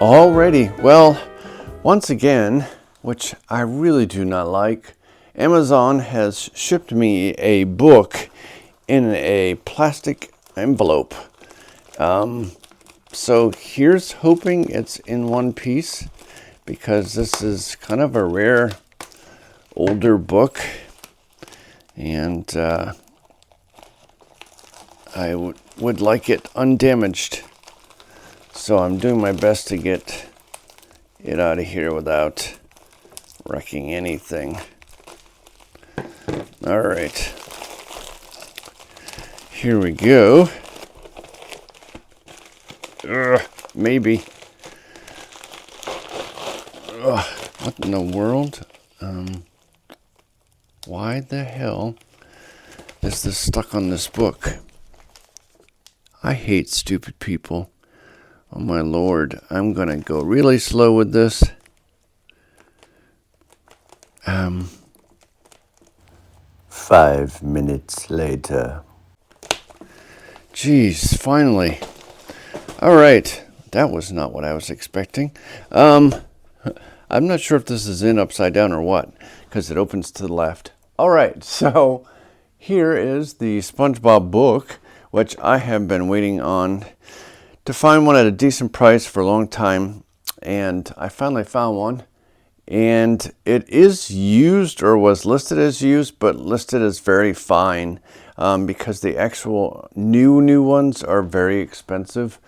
Alrighty, well, once again, which I really do not like, Amazon has shipped me a book in a plastic envelope. So here's hoping it's in one piece, because this is kind of a rare older book, and I would like it undamaged. So I'm doing my best to get it out of here without wrecking anything. All right, here we go. Maybe. What in the world? Why the hell is this stuck on this book? I hate stupid people. Oh my lord, I'm gonna go really slow with this. 5 minutes later. Jeez, finally. Alright, that was not what I was expecting. I'm not sure if this is in upside down or what, because it opens to the left. Alright, so here is the SpongeBob book, which I have been waiting on to find one at a decent price for a long time, and I finally found one, and it is used, or was listed as used, but listed as very fine, because the actual new ones are very expensive.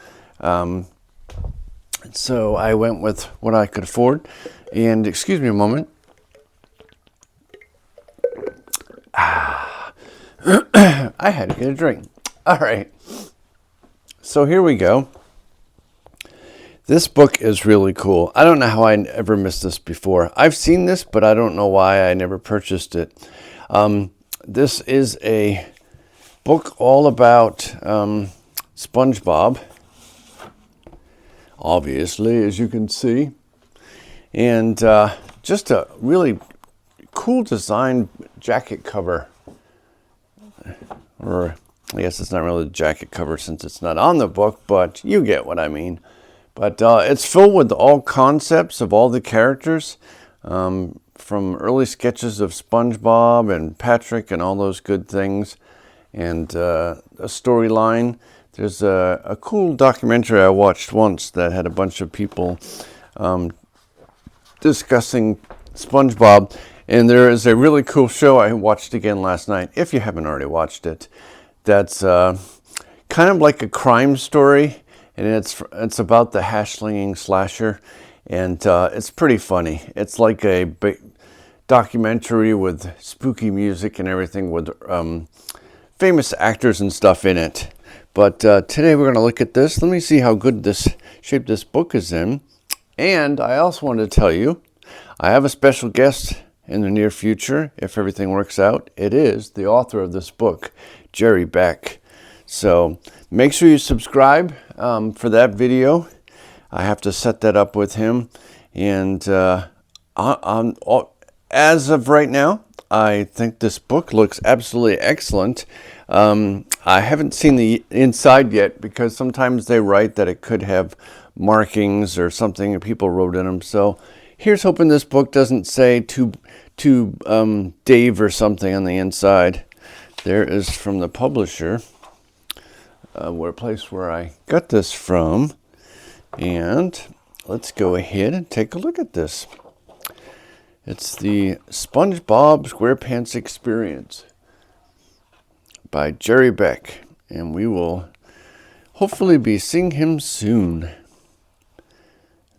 So I went with what I could afford, and excuse me a moment. I had to get a drink. All right. So here we go. This book is really cool. I don't know how I ever missed this before. I've seen this, but I don't know why I never purchased it. This is a book all about SpongeBob, obviously, as you can see. And just a really cool design jacket cover. Or I guess it's not really the jacket cover since it's not on the book, but you get what I mean. But it's filled with all concepts of all the characters, from early sketches of SpongeBob and Patrick and all those good things, and a storyline. There's a cool documentary I watched once that had a bunch of people discussing SpongeBob, and there is a really cool show I watched again last night, if you haven't already watched it, that's kind of like a crime story, and it's about the hash-slinging slasher, and it's pretty funny. It's like a big documentary with spooky music and everything, with famous actors and stuff in it. But today we're going to look at this. Let me see how good this shape this book is in. And I also wanted to tell you, I have a special guest in the near future, if everything works out. It is the author of this book, Beck. So make sure you subscribe for that video. I have to set that up with him. And as of right now, I think this book looks absolutely excellent. I haven't seen the inside yet, because sometimes they write that it could have markings or something that people wrote in them. So here's hoping this book doesn't say to Dave or something on the inside. There is from the publisher, place where I got this from. And let's go ahead and take a look at this. It's the SpongeBob SquarePants Experience by Beck, and we will hopefully be seeing him soon.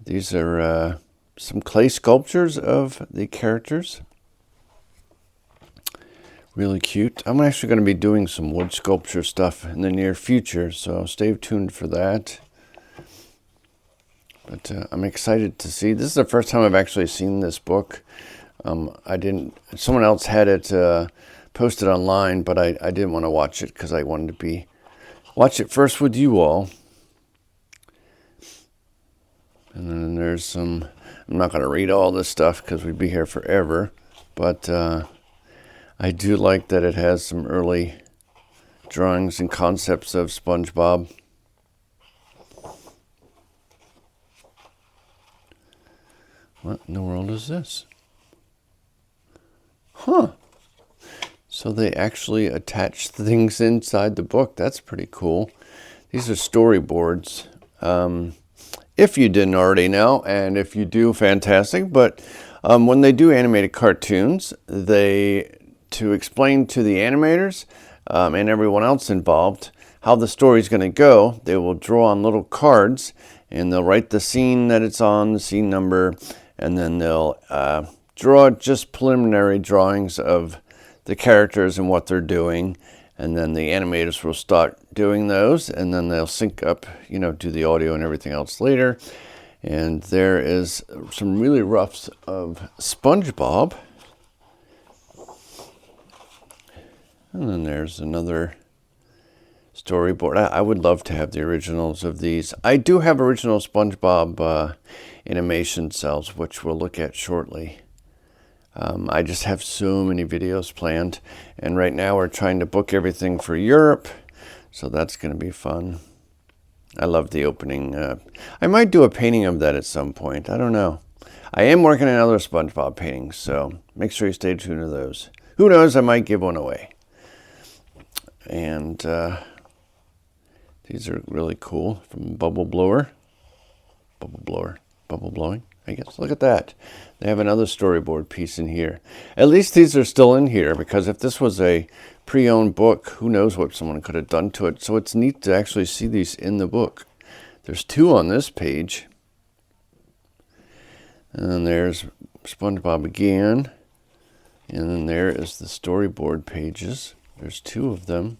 These are some clay sculptures of the characters. Really cute. I'm actually going to be doing some wood sculpture stuff in the near future, so stay tuned for that. But I'm excited to see. This is the first time I've actually seen this book. Someone else had it posted online, but I didn't want to watch it because I wanted to watch it first with you all. And then there's some, I'm not going to read all this stuff because we'd be here forever, but I do like that it has some early drawings and concepts of SpongeBob. What in the world is this? Huh. So they actually attach things inside the book. That's pretty cool. These are storyboards. If you didn't already know, and if you do, fantastic. But when they do animated cartoons, to explain to the animators and everyone else involved how the story is going to go, they will draw on little cards, and they'll write the scene that it's on, the scene number, and then they'll draw just preliminary drawings of the characters and what they're doing, and then the animators will start doing those, and then they'll sync up, do the audio and everything else later. And there is some really roughs of SpongeBob. And then there's another storyboard. I would love to have the originals of these. I do have original SpongeBob animation cells, which we'll look at shortly. I just have so many videos planned, and right now we're trying to book everything for Europe, so that's going to be fun. I love the opening. I might do a painting of that at some point. I don't know. I am working on other SpongeBob paintings, so make sure you stay tuned to those. Who knows, I might give one away. And these are really cool from Bubble Blowing, I guess. Look at that. They have another storyboard piece in here. At least these are still in here, because if this was a pre-owned book, who knows what someone could have done to it. So it's neat to actually see these in the book. There's 2 on this page. And then there's SpongeBob again. And then there is the storyboard pages. There's 2 of them.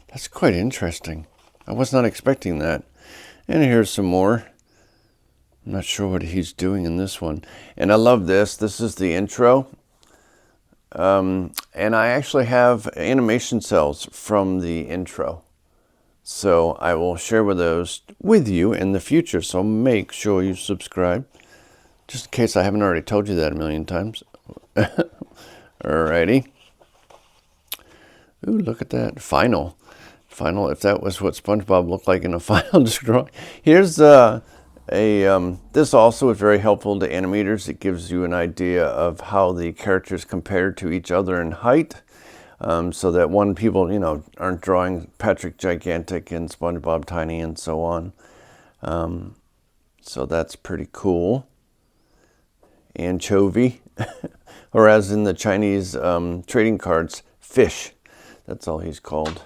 That's quite interesting. I was not expecting that. And here's some more. I'm not sure what he's doing in this one. And I love this. This is the intro. And I actually have animation cells from the intro. So I will share those with you in the future. So make sure you subscribe. Just in case I haven't already told you that a million times. Alrighty. Ooh, look at that. Final, if that was what SpongeBob looked like in a final drawing. Here's this also is very helpful to animators. It gives you an idea of how the characters compare to each other in height, so that people, aren't drawing Patrick gigantic and SpongeBob tiny and so on. So that's pretty cool. Anchovy, or as in the Chinese trading cards, fish. That's all he's called.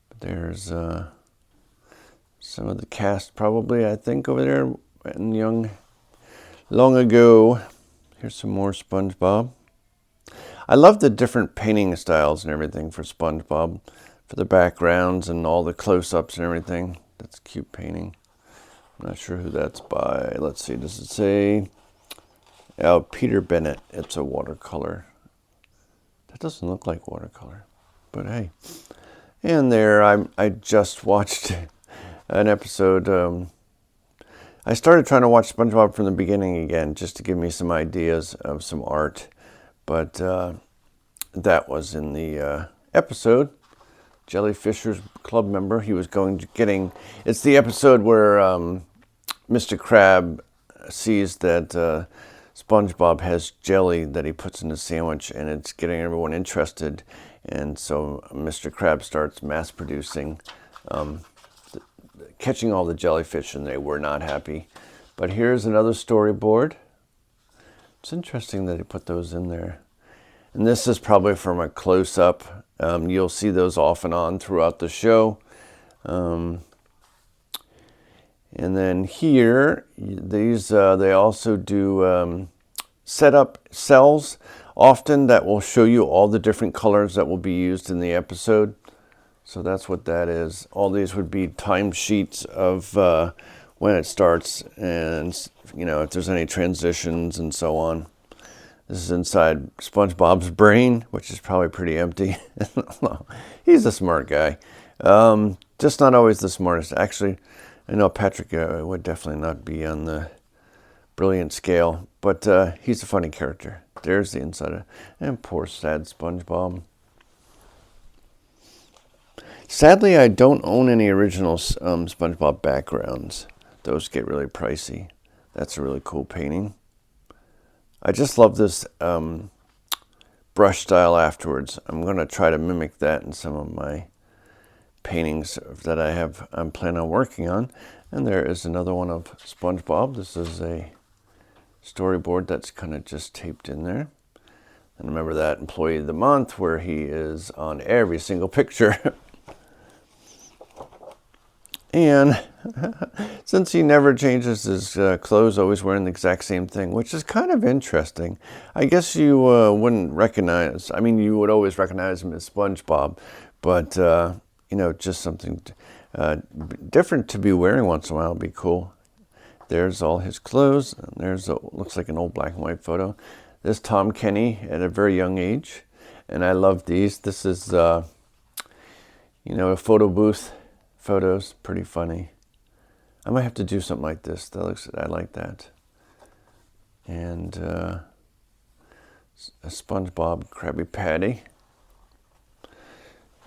But there's some of the cast probably, I think, over there and long ago. Here's some more SpongeBob. I love the different painting styles and everything for SpongeBob, for the backgrounds and all the close-ups and everything. That's cute painting. I'm not sure who that's by. Let's see, does it say? Oh, Peter Bennett. It's a watercolor. That doesn't look like watercolor, but hey. And there, I just watched an episode. I started trying to watch SpongeBob from the beginning again, just to give me some ideas of some art. But that was in the episode. Jellyfisher's club member. He was it's the episode where Mr. Crab sees that SpongeBob has jelly that he puts in a sandwich, and it's getting everyone interested. And so Mr. Crab starts mass producing, catching all the jellyfish, and they were not happy. But here's another storyboard. It's interesting that he put those in there. And this is probably from a close-up. You'll see those off and on throughout the show. And then here, these they also do set up cells often that will show you all the different colors that will be used in the episode. So that's what that is. All these would be time sheets of when it starts, and if there's any transitions and so on. This is inside SpongeBob's brain, which is probably pretty empty. He's a smart guy. Just not always the smartest. Actually, I know Patrick would definitely not be on the brilliant scale, but he's a funny character. There's the inside and poor sad SpongeBob. Sadly, I don't own any original SpongeBob backgrounds. Those get really pricey. That's a really cool painting. I just love this brush style afterwards. I'm going to try to mimic that in some of my paintings that I'm planning on working on. And there is another one of SpongeBob. This is a storyboard that's kind of just taped in there. And remember that Employee of the Month where he is on every single picture. And since he never changes his clothes, always wearing the exact same thing, which is kind of interesting. I guess you wouldn't recognize, I mean, you would always recognize him as SpongeBob, but, you know, just something different to be wearing once in a while would be cool. There's all his clothes. And there's looks like an old black and white photo. This Tom Kenny at a very young age. And I love these. This is, you know, a photo booth. Photos, pretty funny. I might have to do something like this. I like that. And a SpongeBob Krabby Patty.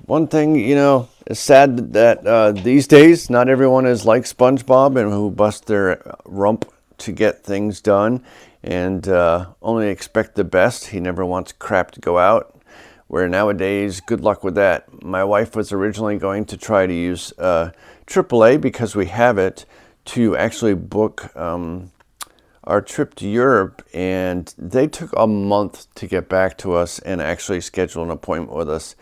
One thing, you know, it's sad that these days not everyone is like SpongeBob and who bust their rump to get things done and only expect the best. He never wants crap to go out. Where nowadays, good luck with that. My wife was originally going to try to use AAA because we have it to actually book our trip to Europe, and they took a month to get back to us and actually schedule an appointment with us.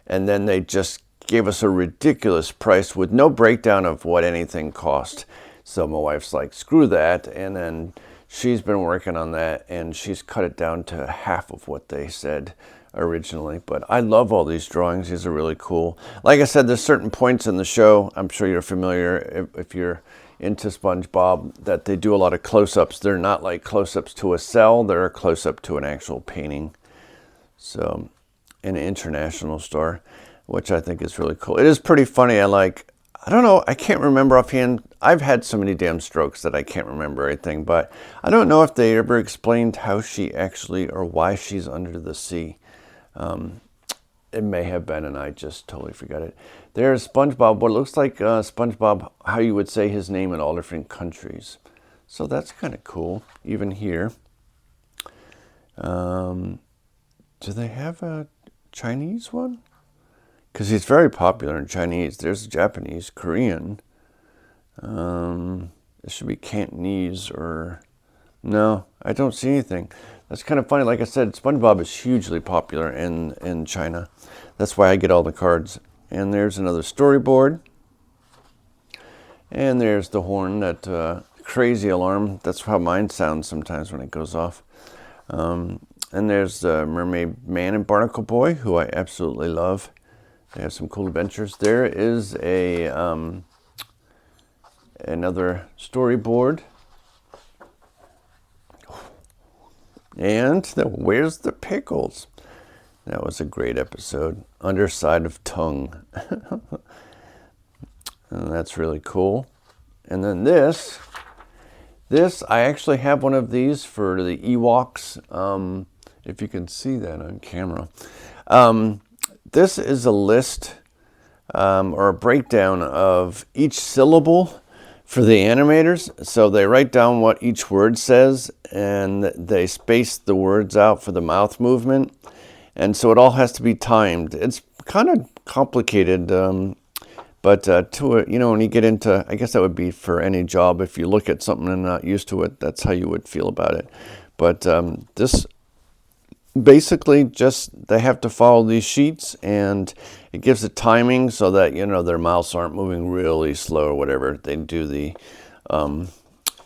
And then they just gave us a ridiculous price with no breakdown of what anything cost. So my wife's like, screw that. And then she's been working on that, and she's cut it down to half of what they said originally. But I love all these drawings. These are really cool. Like I said, there's certain points in the show, I'm sure you're familiar if you're into SpongeBob, that they do a lot of close-ups. They're not like close-ups to a cell, they're a close-up to an actual painting. So, in an international store, which I think is really cool. It is pretty funny. I don't know, I can't remember offhand. I've had so many damn strokes that I can't remember everything, but I don't know if they ever explained how she actually, or why she's under the sea. It may have been, and I just totally forgot it. There's SpongeBob, what looks like SpongeBob, how you would say his name in all different countries. So that's kind of cool, even here. Do they have a Chinese one? Because he's very popular in Chinese. There's Japanese, Korean. It should be Cantonese or... No, I don't see anything. That's kind of funny. Like I said, SpongeBob is hugely popular in China. That's why I get all the cards. And there's another storyboard. And there's the horn, that crazy alarm. That's how mine sounds sometimes when it goes off. And there's the Mermaid Man and Barnacle Boy, who I absolutely love. They have some cool adventures. There is a another storyboard. And where's the pickles? That was a great episode. Underside of tongue. And that's really cool. And then this, I actually have one of these for the Ewoks. If you can see that on camera. This is a list or a breakdown of each syllable for the animators. So they write down what each word says, and they space the words out for the mouth movement. And so it all has to be timed. It's kind of complicated, but you know, when you get into, I guess that would be for any job. If you look at something and not used to it, that's how you would feel about it. But this basically just, they have to follow these sheets, and it gives the timing so that, you know, their mouths aren't moving really slow or whatever. They do the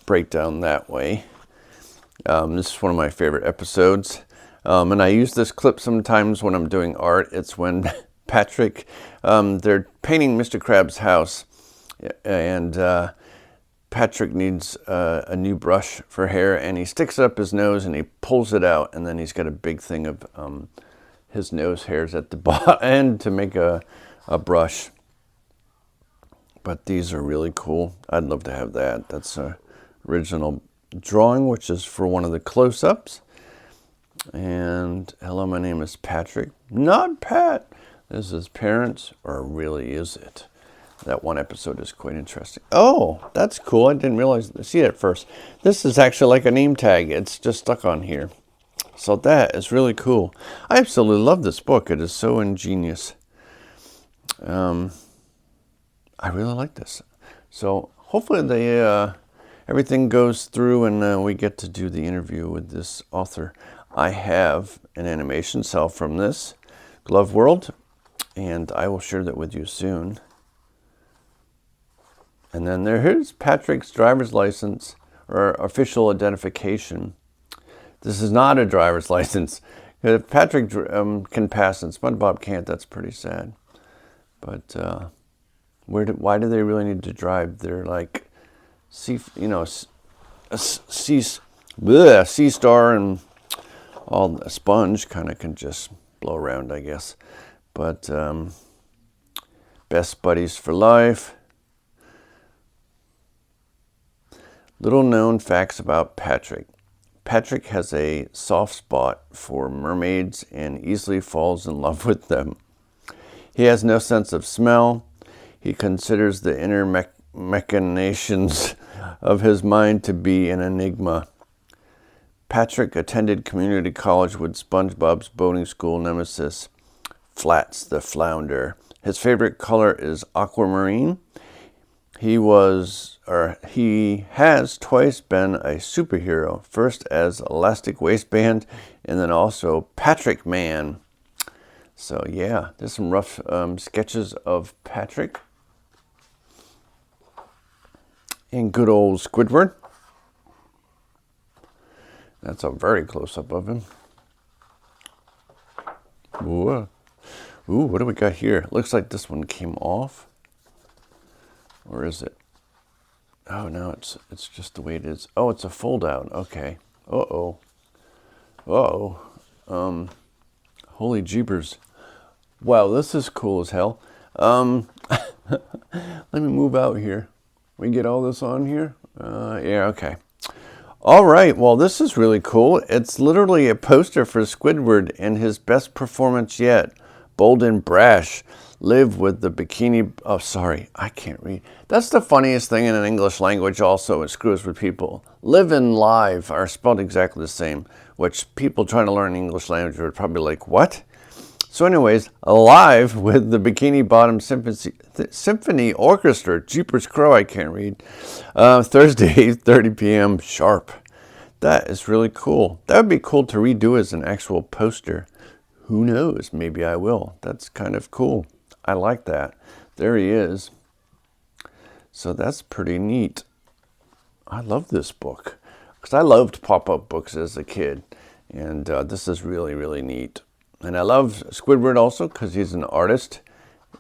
breakdown that way. This is one of my favorite episodes. And I use this clip sometimes when I'm doing art. It's when Patrick, they're painting Mr. Krabs' house, and Patrick needs a new brush for hair, and he sticks it up his nose and he pulls it out, and then he's got a big thing of his nose hairs at the bottom end to make a brush. But these are really cool. I'd love to have that. That's an original drawing, which is for one of the close-ups. And hello, my name is Patrick. Not Pat. This is parents, or really is it? That one episode is quite interesting. Oh, that's cool. I didn't realize, see it at first. This is actually like a name tag. It's just stuck on here. So that is really cool. I absolutely love this book. It is so ingenious. I really like this. So hopefully everything goes through and we get to do the interview with this author. I have an animation cell from this Glove World, and I will share that with you soon. And then here's Patrick's driver's license or official identification. This is not a driver's license. If Patrick can pass and SpongeBob can't, that's pretty sad. But why do they really need to drive? They're like sea star and all a sponge kind of can just blow around, I guess. But best buddies for life. Little known facts about Patrick. Patrick has a soft spot for mermaids and easily falls in love with them. He has no sense of smell. He considers the inner machinations of his mind to be an enigma. Patrick attended community college with SpongeBob's boating school nemesis, Flats the Flounder. His favorite color is aquamarine. He has twice been a superhero, first as Elastic Waistband and then also Patrick Man. So yeah, there's some rough sketches of Patrick. And good old Squidward. That's a very close-up of him. Ooh, what do we got here? Looks like this one came off. Or is it? Oh, no, it's just the way it is. Oh, it's a fold-out. Okay. Uh-oh. Holy jeepers. Wow, this is cool as hell. Let me move out here. We get all this on here? Yeah, okay. All right, well, this is really cool. It's literally a poster for Squidward and his best performance yet. Bold and brash. Live with the bikini... Oh, sorry, I can't read. That's the funniest thing in an English language also. It screws with people. Live and live are spelled exactly the same, which people trying to learn English language are probably like, what? So anyways, Alive with the Bikini Bottom Symphony Orchestra. Jeepers Crow, I can't read. Thursday, 30 p.m. sharp. That is really cool. That would be cool to redo as an actual poster. Who knows? Maybe I will. That's kind of cool. I like that. There he is. So that's pretty neat. I love this book because I loved pop-up books as a kid. And this is really, really neat. And I love Squidward also because he's an artist.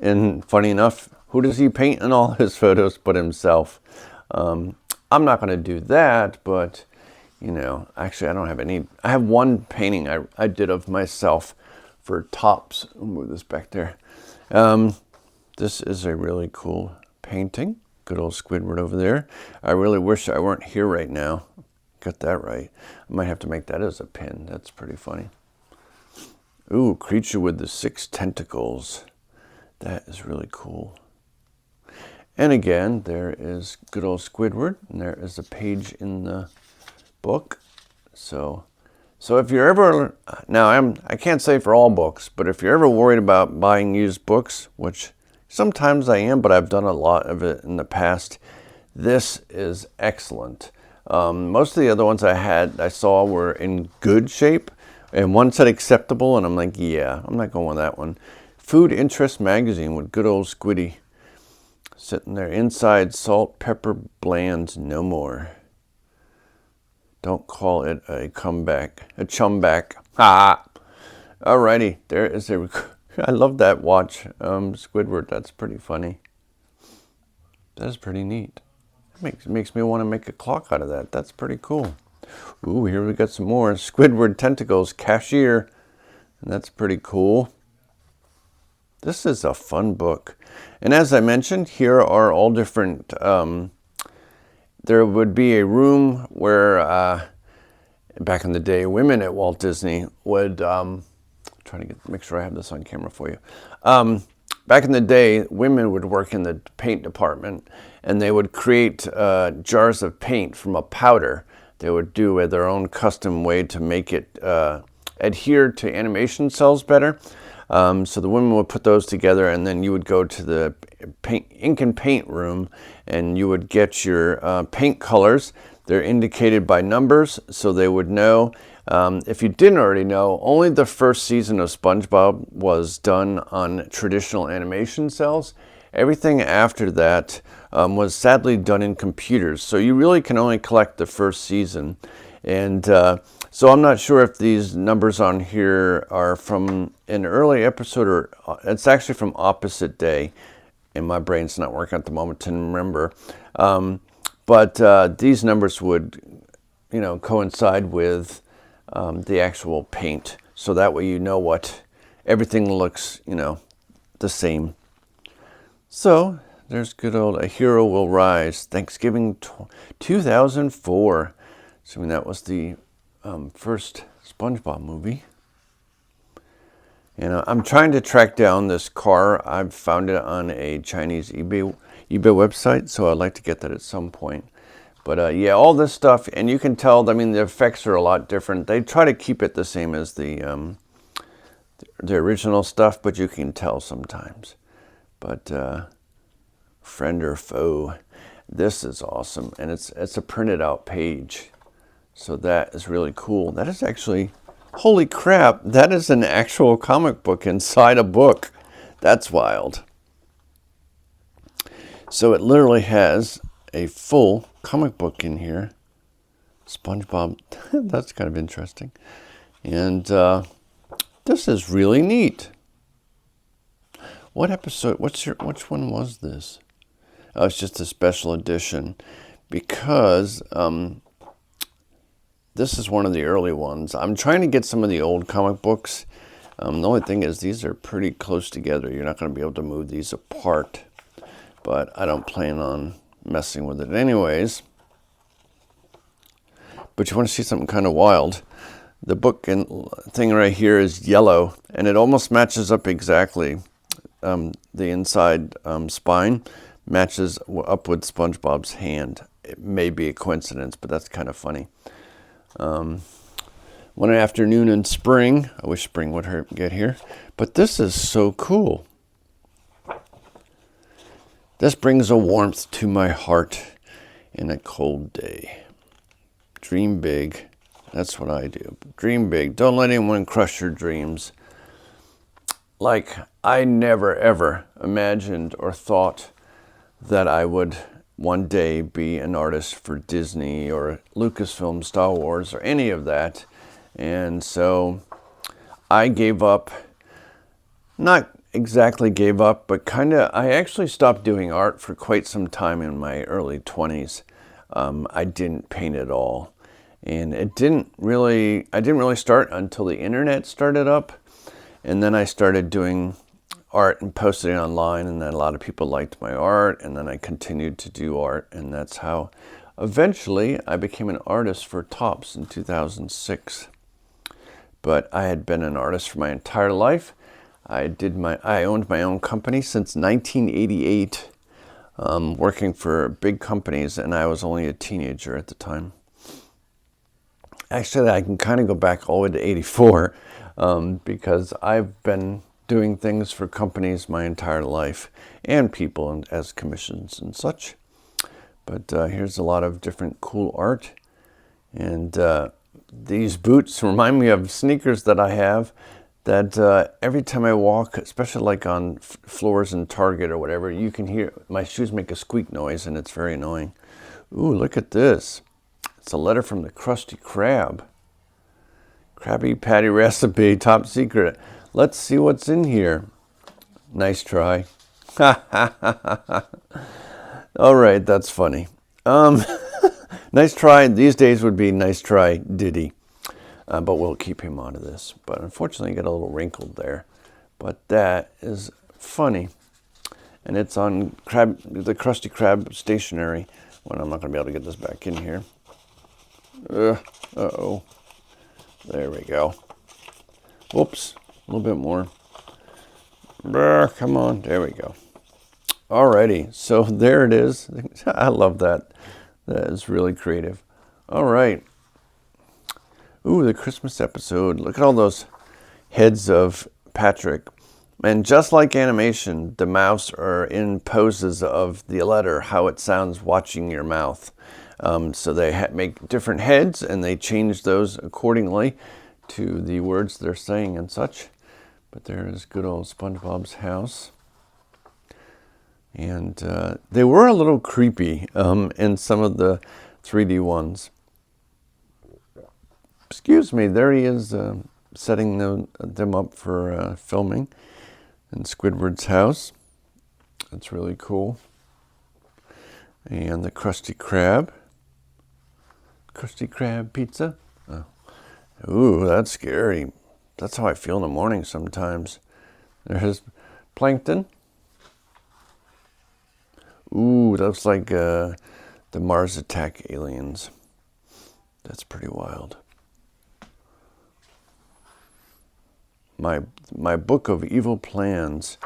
And funny enough, who does he paint in all his photos but himself? I'm not going to do that, but, you know, actually I don't have any. I have one painting I did of myself for tops. I'll move this back there. This is a really cool painting. Good old Squidward over there. I really wish I weren't here right now. Got that right. I might have to make that as a pin. That's pretty funny. Ooh, creature with the 6 tentacles. That is really cool. And again, there is good old Squidward, and there is a page in the book. So if you're ever, now I can't say for all books, but if you're ever worried about buying used books, which sometimes I am, but I've done a lot of it in the past, this is excellent. Most of the other ones I saw were in good shape, and one said acceptable, and I'm like, yeah, I'm not going with that one. Food Interest Magazine with good old Squiddy. Sitting there, inside salt, pepper, bland, no more. Don't call it a comeback, a chumback. Ha! Alrighty, there is a, I love that watch, Squidward, that's pretty funny. That is pretty neat. It makes me want to make a clock out of that. That's pretty cool. Ooh, here we got some more. Squidward Tentacles, Cashier. And that's pretty cool. This is a fun book. And as I mentioned, here are all different... there would be a room where, back in the day, women at Walt Disney would... trying to make sure I have this on camera for you. back in the day, women would work in the paint department, and they would create jars of paint from a powder. They would do their own custom way to make it adhere to animation cells better. So the women would put those together, and then you would go to the ink and paint room, and you would get your paint colors. They're indicated by numbers, so they would know. If you didn't already know, only the first season of SpongeBob was done on traditional animation cells. Everything after that was sadly done in computers, so you really can only collect the first season. And so I'm not sure if these numbers on here are from an early episode or it's actually from Opposite Day, and my brain's not working at the moment to remember. But these numbers would, coincide with the actual paint, so that way you know what everything looks, the same. So there's good old A Hero Will Rise, Thanksgiving 2004. Assuming that was the first SpongeBob movie. And I'm trying to track down this car. I've found it on a Chinese eBay website, so I'd like to get that at some point. But yeah, all this stuff, and you can tell, the effects are a lot different. They try to keep it the same as the original stuff, but you can tell sometimes. But friend or foe, this is awesome, and it's a printed out page. So that is really cool. That is actually, holy crap, that is an actual comic book inside a book. That's wild. So it literally has a full comic book in here. SpongeBob, that's kind of interesting. And this is really neat. What episode, which one was this? Oh, it's just a special edition because this is one of the early ones. I'm trying to get some of the old comic books. The only thing is these are pretty close together. You're not going to be able to move these apart. But I don't plan on messing with it anyways. But you want to see something kind of wild. The book and thing right here is yellow, and it almost matches up exactly. The inside spine matches up with SpongeBob's hand. It may be a coincidence, but that's kind of funny. One afternoon in spring. I wish spring would get here. But this is so cool. This brings a warmth to my heart in a cold day. Dream big. That's what I do. Dream big. Don't let anyone crush your dreams. Like, I never, ever imagined or thought that I would one day be an artist for Disney or Lucasfilm, Star Wars, or any of that. And so I gave up. Not exactly gave up, but I actually stopped doing art for quite some time in my early 20s. I didn't paint at all. And I didn't really start until the internet started up. And then I started doing art and posting it online, and then a lot of people liked my art, and then I continued to do art, and that's how eventually I became an artist for Topps in 2006. But I had been an artist for my entire life. I owned my own company since 1988, working for big companies, and I was only a teenager at the time. Actually, I can kind of go back all the way to 84, because I've been doing things for companies my entire life, and people and as commissions and such. But here's a lot of different cool art, and these boots remind me of sneakers that I have, that every time I walk, especially like on floors in Target or whatever, you can hear my shoes make a squeak noise, and it's very annoying. Ooh, look at this. It's a letter from the Krusty Krab. Krabby Patty recipe, top secret. Let's see what's in here. Nice try. All right, that's funny. Nice try. These days would be nice try, Diddy. But we'll keep him out of this. But unfortunately, got a little wrinkled there. But that is funny. And it's on the Krusty Krab stationery. Well, I'm not going to be able to get this back in here. Uh-oh. There we go. Whoops. A little bit more. Brr, come on. There we go. Alrighty. So there it is. I love that. That is really creative. All right. Ooh, the Christmas episode. Look at all those heads of Patrick. And just like animation, the mouths are in poses of the letter, how it sounds watching your mouth. So they make different heads, and they change those accordingly to the words they're saying and such. But there is good old SpongeBob's house. And they were a little creepy in some of the 3D ones. Excuse me, there he is setting them up for filming in Squidward's house. That's really cool. And the Krusty Krab. Krusty Krab pizza. Oh. Ooh, that's scary. That's how I feel in the morning sometimes. There's Plankton. Ooh, that looks like the Mars Attack aliens. That's pretty wild. My book of evil plans.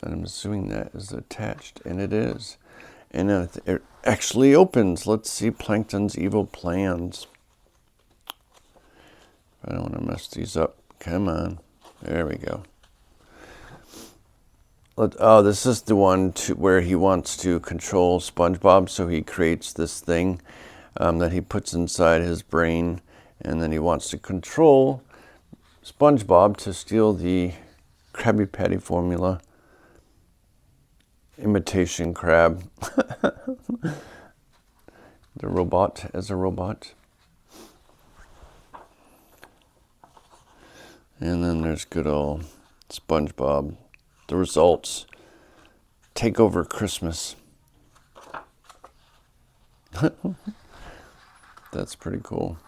I'm assuming that is attached, and it is. And it actually opens. Let's see Plankton's evil plans. I don't want to mess these up. Come on. There we go. Oh, this is the one where he wants to control SpongeBob, so he creates this thing that he puts inside his brain, and then he wants to control SpongeBob to steal the Krabby Patty formula. Imitation crab. The robot as a robot. And then there's good old SpongeBob. The results. Take over Christmas. That's pretty cool.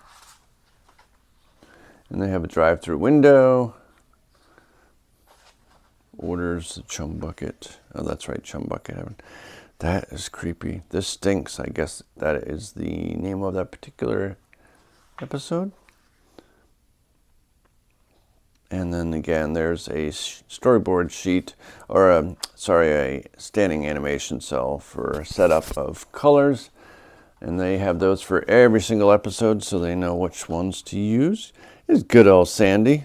And they have a drive-through window. Orders the Chum Bucket. Oh, that's right, Chum Bucket Heaven. That is creepy. This stinks. I guess that is the name of that particular episode. And then again, there's a storyboard sheet, or a standing animation cell for setup of colors. And they have those for every single episode, so they know which ones to use. It's good old Sandy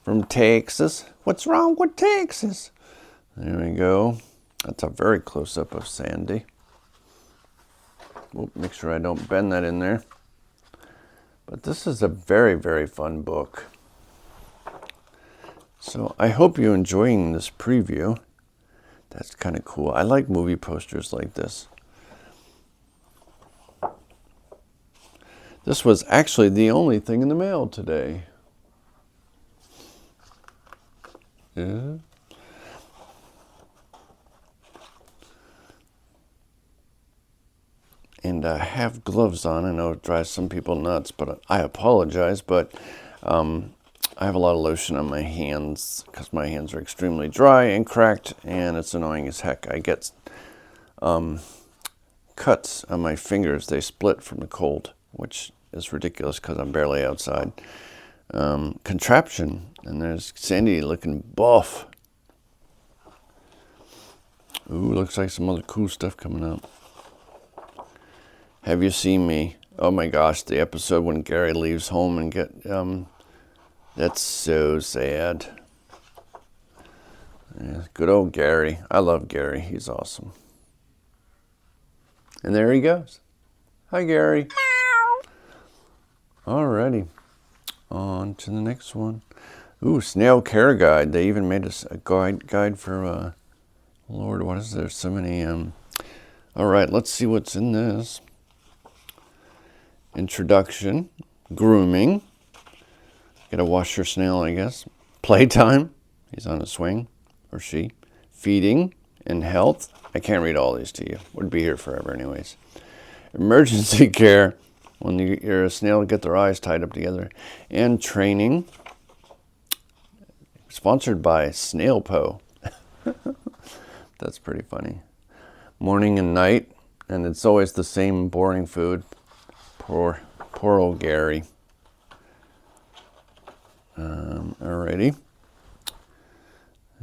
from Texas. What's wrong with Texas? There we go. That's a very close-up of Sandy. We'll make sure I don't bend that in there. But this is a very, very fun book. So I hope you're enjoying this preview. That's kind of cool. I like movie posters like this. This was actually the only thing in the mail today. Yeah. And I have gloves on. I know it drives some people nuts, but I apologize. But I have a lot of lotion on my hands because my hands are extremely dry and cracked, and it's annoying as heck. I get cuts on my fingers. They split from the cold, which is ridiculous because I'm barely outside. Contraption, and there's Sandy looking buff. Ooh, looks like some other cool stuff coming up. Have You Seen Me? Oh my gosh, the episode when Gary leaves home and that's so sad. Yeah, good old Gary. I love Gary. He's awesome. And there he goes. Hi, Gary. Alrighty. On to the next one. Ooh, Snail Care Guide. They even made us a guide for, Lord, what is there? So many, Alright, let's see what's in this. Introduction. Grooming. Gotta wash your snail, I guess. Playtime. He's on a swing. Or she. Feeding and health. I can't read all these to you. Would be here forever anyways. Emergency care. When you're a snail, get their eyes tied up together. And training. Sponsored by Snail Po. That's pretty funny. Morning and night. And it's always the same boring food. Poor old Gary. Alrighty.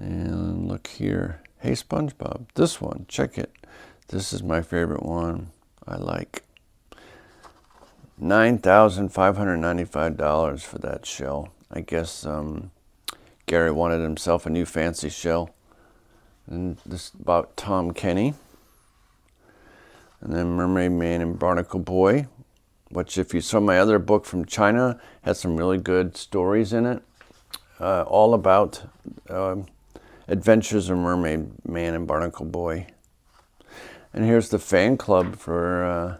And look here. Hey, SpongeBob, this one, check it. This is my favorite one. I like $9,595 for that shell. I guess Gary wanted himself a new fancy shell. And this is about Tom Kenny. And then Mermaid Man and Barnacle Boy, which if you saw my other book from China, has some really good stories in it. All about adventures of Mermaid Man and Barnacle Boy. And here's the fan club for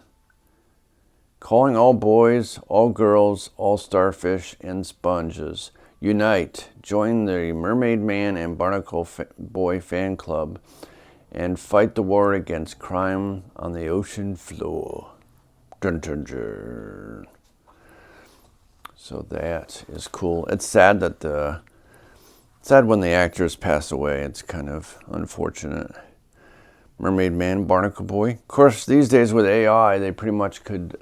calling all boys, all girls, all starfish, and sponges. Unite. Join the Mermaid Man and Barnacle Boy fan club and fight the war against crime on the ocean floor. Dun, dun, dun. So that is cool. It's sad that sad when the actors pass away. It's kind of unfortunate. Mermaid Man, Barnacle Boy. Of course, these days with AI, they pretty much could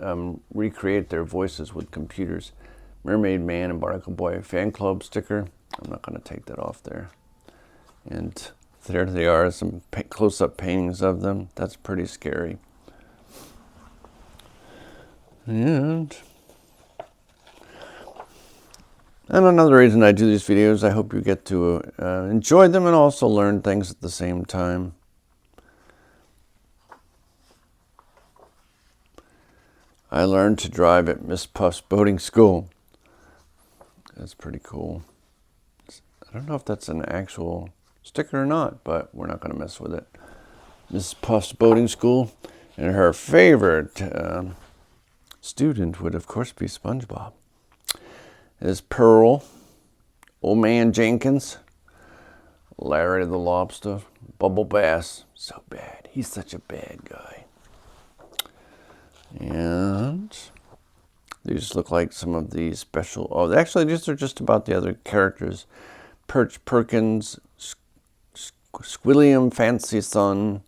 recreate their voices with computers. Mermaid Man and Barnacle Boy fan club sticker. I'm not going to take that off there. And there they are, some close-up paintings of them. That's pretty scary. And another reason I do these videos, I hope you get to enjoy them and also learn things at the same time. I learned to drive at Miss Puff's boating school. That's pretty cool. I don't know if that's an actual sticker or not, but we're not going to mess with it. Miss Puff's boating school, and her favorite student would, of course, be SpongeBob. Is Pearl, Old Man Jenkins, Larry the Lobster, Bubble Bass. So bad. He's such a bad guy. And these look like some of the special... Oh, actually, these are just about the other characters. Perch Perkins, Squilliam Fancy Son,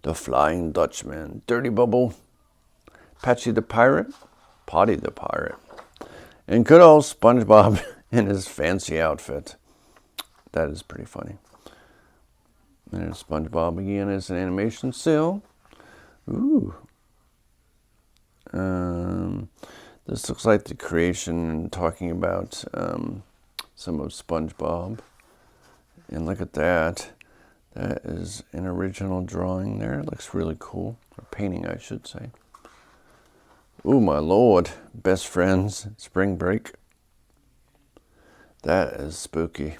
the Flying Dutchman, Dirty Bubble, Patchy the Pirate, Potty the Pirate, and good old SpongeBob in his fancy outfit. That is pretty funny. There's SpongeBob again as an animation still. Ooh. This looks like the creation and talking about some of SpongeBob. And look at that. That is an original drawing there. It looks really cool. Or painting, I should say. Ooh, my lord. Best friends. Spring break. That is spooky.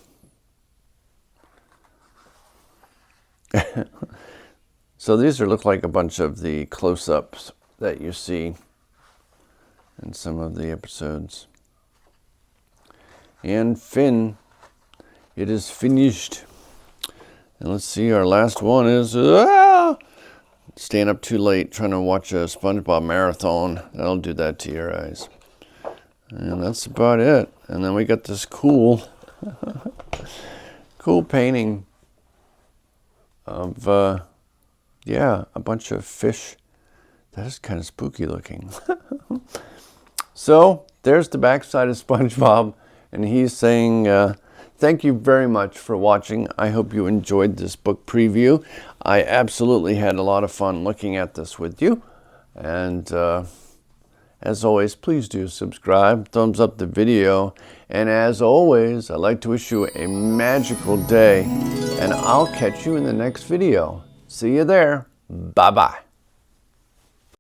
So these look like a bunch of the close-ups that you see in some of the episodes. And Finn, it is finished. And let's see, our last one is staying up too late trying to watch a SpongeBob marathon. That'll do that to your eyes. And that's about it. And then we got this cool painting of a bunch of fish. That is kind of spooky looking. So there's the backside of SpongeBob, and he's saying thank you very much for watching. I hope you enjoyed this book preview. I absolutely had a lot of fun looking at this with you. And as always, please do subscribe, thumbs up the video. And as always, I'd like to wish you a magical day, and I'll catch you in the next video. See you there. Bye-bye.